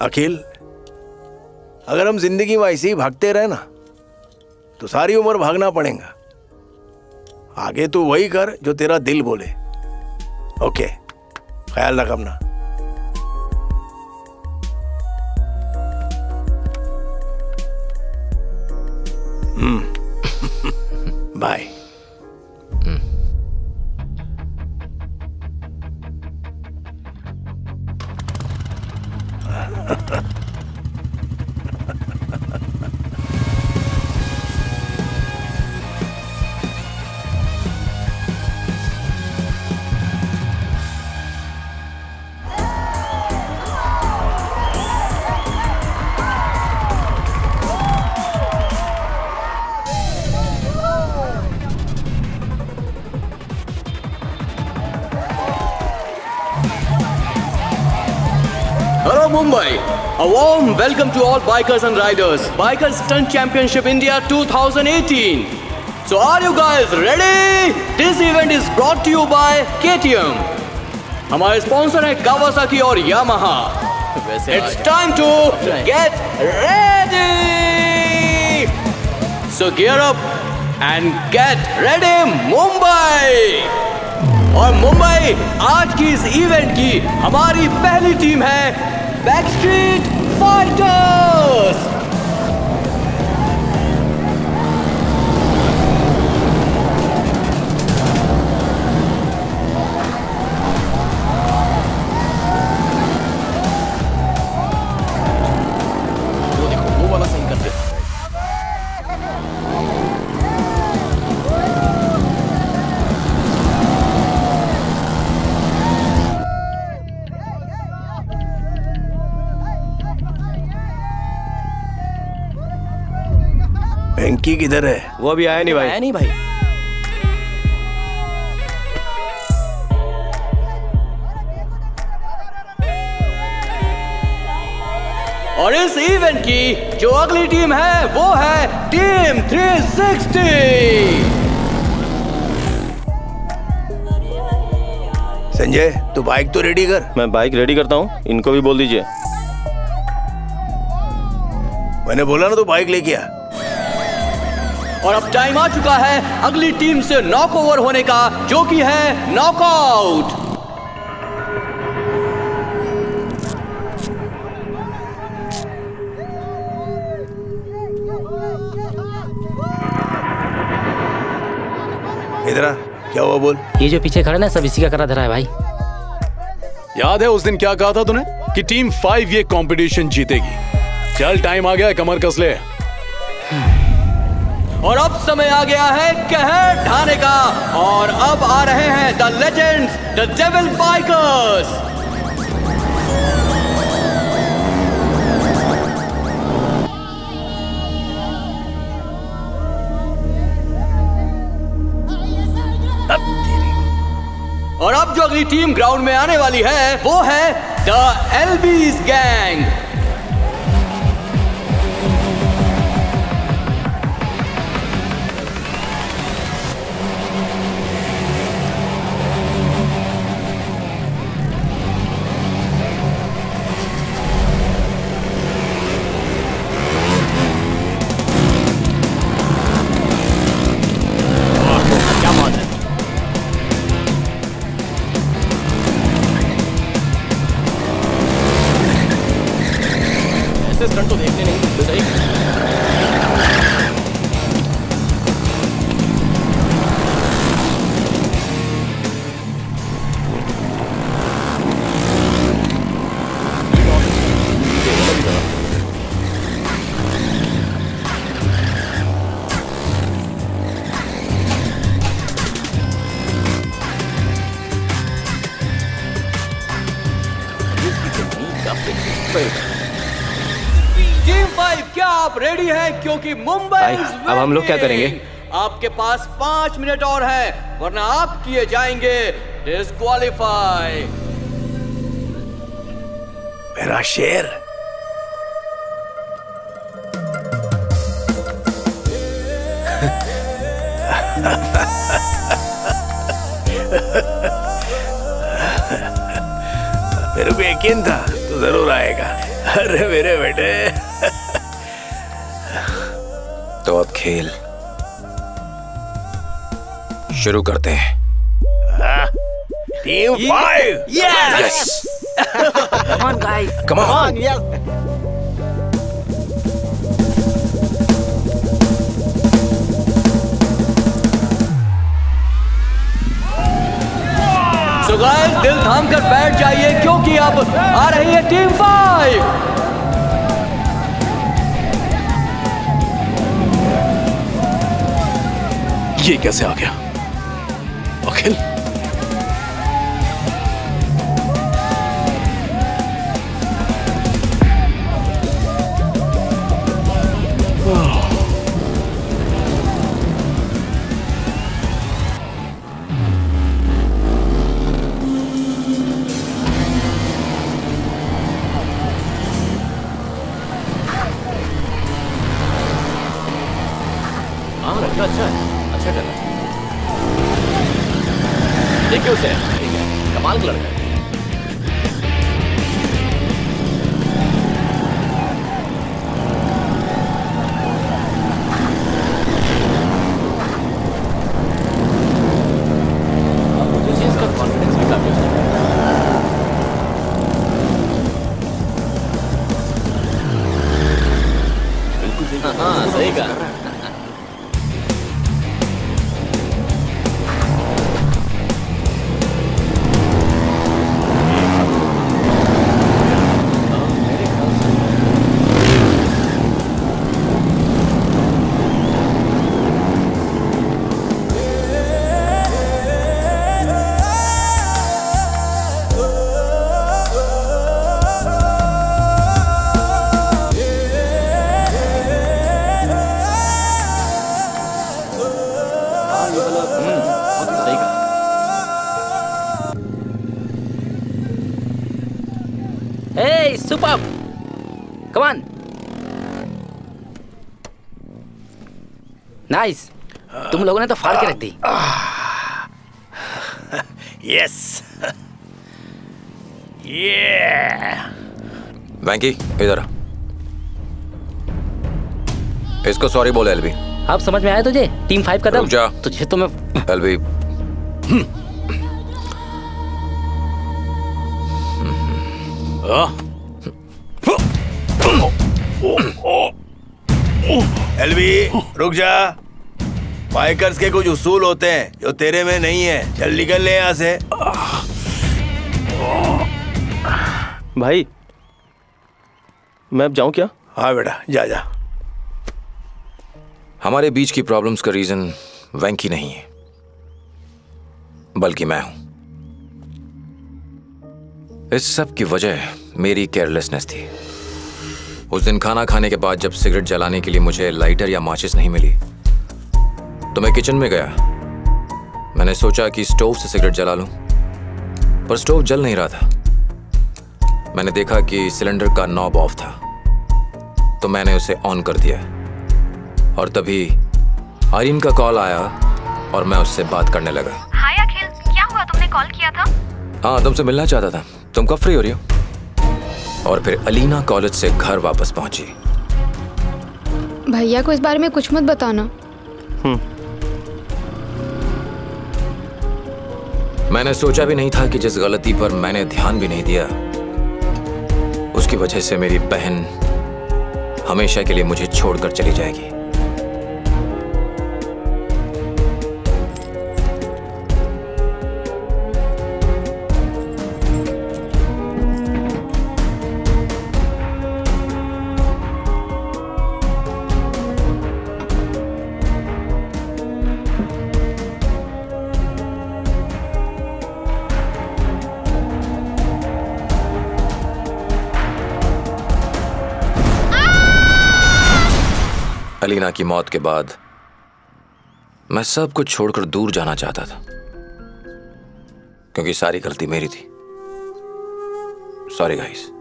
अखिल, अगर हम जिंदगी में ऐसे ही भागते रहे ना, तो सारी उम्र भागना पड़ेगा। आगे तू वही कर जो तेरा दिल बोले। ओके, ख्याल रख अपना। Bye. Hello Mumbai. A warm welcome to all bikers and riders. Bikers Stunt Championship India 2018. So are you guys ready? This event is brought to you by KTM. हमारे स्पॉन्सर है Kawasaki और Yamaha. It's time to get ready. So gear up and get ready Mumbai. और मुंबई आज की इस इवेंट की हमारी पहली टीम है बैकस्ट्रीट फाइटर्स। वो देखो वो वाला सही करते। वेंकी किधर है? वो अभी आया नहीं भाई। आया नहीं भाई। और इस इवेंट की जो अगली टीम है वो है टीम 360। संजय तू बाइक तो रेडी कर। मैं बाइक रेडी करता हूँ, इनको भी बोल दीजिए। मैंने बोला ना तू बाइक लेके आ। और अब टाइम आ चुका है अगली टीम से नॉक ओवर होने का, जो कि है नॉकआउट। इधर आ, क्या हुआ बोल? ये जो पीछे खड़े ना सब इसी का करा धरा है भाई। याद है उस दिन क्या कहा था तूने कि टीम 5 ये कंपटीशन जीतेगी। चल टाइम आ गया है, कमर कस ले। और अब समय आ गया है कहर ढाने का, और अब आ रहे हैं the legends, the devil bikers. और अब जो अगली टीम ग्राउंड में आने वाली है वो है द एलबीज गैंग। तो देखने नहीं सही। टीम 5 क्या आप रेडी हैं? क्योंकि मुंबई अब हम लोग क्या करेंगे? आपके पास 5 मिनट और है, वरना आप किए जाएंगे डिस्क्वालीफाई। मेरा शेर। मेरे को यकीन था तू जरूर आएगा। अरे मेरे बेटे। तो अब खेल शुरू करते हैं। Team 5 yes Come on guys. Come on. yes. So guys दिल थाम कर बैठ जाइए, क्योंकि अब आ रही है टीम 5। ये कैसे आ गया अखिल? हाँ लड़का अच्छा है, अच्छा डर है। देखिए उसे, ठीक है, कमाल का लड़का है। मुझे इसका कॉन्फिडेंस भी काफी अच्छा है। हाँ सही कहा। Hey, superb! Come on. Nice. तुम लोगों ने तो फाड़ के रख दी। यस। वैंकी इधर आ। इसको सॉरी बोल एलबी। अब समझ में आया तुझे? टीम 5 का दम। जा। तुझे तो मैं एलबी एलबी रुक जा। बाइकर्स के कुछ उसूल होते हैं जो तेरे में नहीं है। चल निकल ले यहाँ से। भाई मैं अब जाऊं क्या? हाँ बेटा जा जा। हमारे बीच की प्रॉब्लम्स का रीजन वैंकी नहीं है, बल्कि मैं हूं। इस सब की वजह मेरी केयरलेसनेस थी। उस दिन खाना खाने के बाद जब सिगरेट जलाने के लिए मुझे लाइटर या माचिस नहीं मिली तो मैं किचन में गया। मैंने सोचा कि स्टोव से सिगरेट जला लूं, पर स्टोव जल नहीं रहा था। मैंने देखा कि सिलेंडर का नॉब ऑफ था, तो मैंने उसे ऑन कर दिया और तभी आर्यन का कॉल आया और मैं उससे बात करने लगा। हाय अखिल, क्या हुआ? तुमने कॉल किया था? हाँ, तुमसे मिलना चाहता था। तुम कब फ्री हो रही हो? और फिर अलीना कॉलेज से घर वापस पहुंची। भैया को इस बारे में कुछ मत बताना। मैंने सोचा भी नहीं था कि जिस गलती पर मैंने ध्यान भी नहीं दिया उसकी वजह से मेरी बहन हमेशा के लिए मुझे छोड़कर चली जाएगी। अलीना की मौत के बाद मैं सब कुछ छोड़कर दूर जाना चाहता था, क्योंकि सारी गलती मेरी थी। Sorry guys.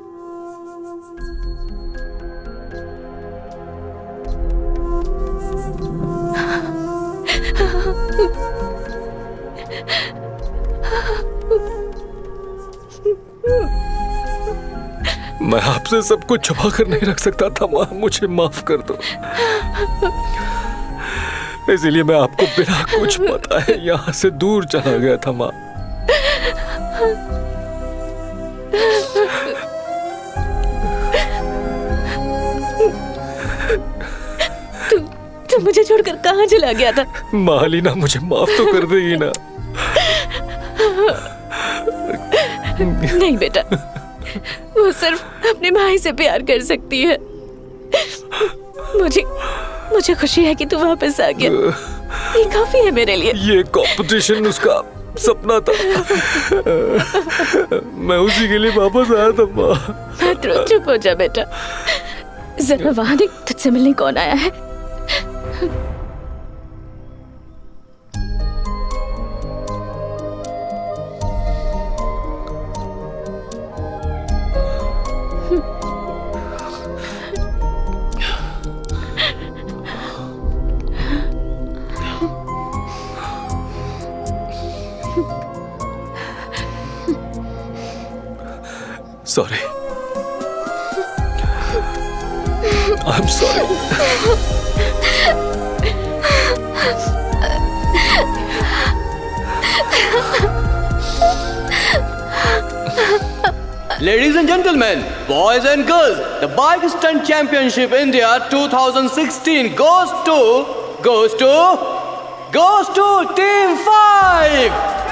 मैं आपसे सब कुछ छुपा कर नहीं रख सकता था माँ, मुझे माफ कर दो। इसीलिए मैं आपको बिना कुछ बताए यहाँ से दूर चला गया था माँ। तू मुझे छोड़कर कहाँ चला गया था? मालिना मुझे माफ तो कर देगी ना? नहीं बेटा, वो सिर्फ अपने भाई से प्यार कर सकती है। मुझे खुशी है कि तू वापस आ गया। ये काफी है मेरे लिए। ये कंपटीशन उसका सपना था। मैं उसी के लिए वापस आया था माँ। मत रो, चुप हो जा बेटा। जरा वहां देख, तुझसे मिलने कौन आया है। Sorry, I am sorry. Ladies and gentlemen, boys and girls, the Bike Stunt Championship India 2016 goes to Team 5.